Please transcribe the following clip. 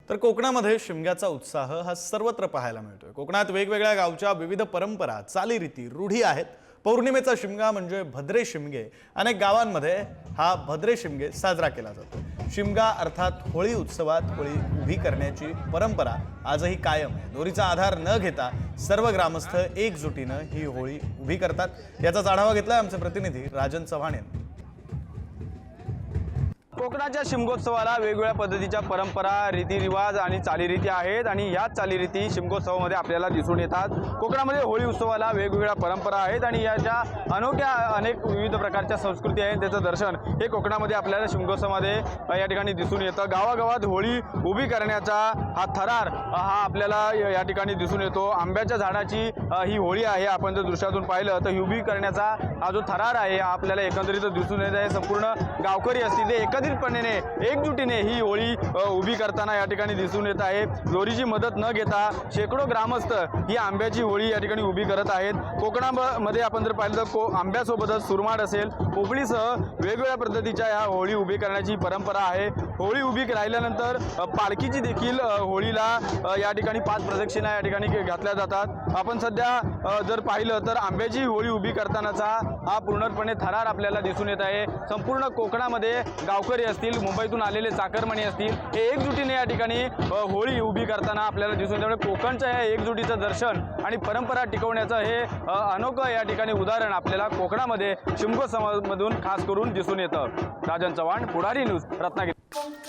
तर कोकणामध्ये शिमग्याचा उत्साह हा सर्वत्र पाहायला मिळतोय। कोकणात वेगवेगळ्या गावच्या विविध परंपरा, चालीरीती, रूढी आहेत। पौर्णिमेचा शिमगा म्हणजे भद्रे शिमगे। अनेक गावांमध्ये हा भद्रे शिमगे साजरा केला जातो। शिमगा अर्थात होळी उत्सवात होळी उभी करण्याची परंपरा आजही कायम आहे। दोरीचा आधार न घेता सर्व ग्रामस्थ एकजुटीने ही होळी उभी करतात। याचाच आढावा घेतलाय आमचे प्रतिनिधी राजन चव्हाण यांनी। कोकणाच्या शिमगोत्सवाला वेगवेगळ्या पद्धतीच्या परंपरा, रीतिरिवाज आणि चालीरीती आहेत आणि याच चालीरीती शिमगोत्सवामध्ये आपल्याला दिसून येतात। कोकणामध्ये होळी उत्सवाला वेगवेगळ्या परंपरा आहेत आणि याच्या अनोख्या अनेक विविध प्रकारच्या संस्कृती आहेत। त्याचं दर्शन हे कोकणामध्ये आपल्याला शिमगोत्सवामध्ये या ठिकाणी दिसून येतं। गावागावात होळी उभी करण्याचा हा थरार हा आपल्याला या ठिकाणी दिसून येतो। आंब्याच्या झाडाची ही होळी आहे। आपण जर दृश्यातून पाहिलं तर ही उभी करण्याचा हा जो थरार आहे आपल्याला एकंदरीत दिसून येत आहे। संपूर्ण गावकरी असतील ते एकजुटीने ही होळी उभी करताना या ठिकाणी दिसून येत आहे। दोरीची मदत न घेता शेकडो ग्रामस्थ ही आंब्याची होळी या ठिकाणी उभी करत आहेत। कोकणामध्ये आपण जर पाहिलं तर आंब्यासोबतच सुरमाड असेल, पोपळीसह वेगवेगळ्या पद्धतीच्या या होळी उभी करण्याची परंपरा आहे। होळी उभी राहिल्यानंतर पालखीची देखील होळीला या ठिकाणी 5 प्रदक्षिणा या ठिकाणी घातल्या जातात। आपण सध्या जर पाहिलं तर आंब्याची होळी उभी करतानाचा हा पूर्णपणे थरार आपल्याला दिसून येत आहे। संपूर्ण कोकणामध्ये गावकरी असतील, मुंबईतून आलेले चाकरमानी असतील, हे एकजुटीने या ठिकाणी होळी उभी करताना आपल्याला दिसून येते। कोकणच्या या एकजुटीचं दर्शन आणि परंपरा टिकवण्याचं हे अनोखं या ठिकाणी उदाहरण आपल्याला कोकणामध्ये शिमगोत्सवामधून खास करून दिसून येतं। राजन चव्हाण, पुढारी न्यूज, रत्नागिरी।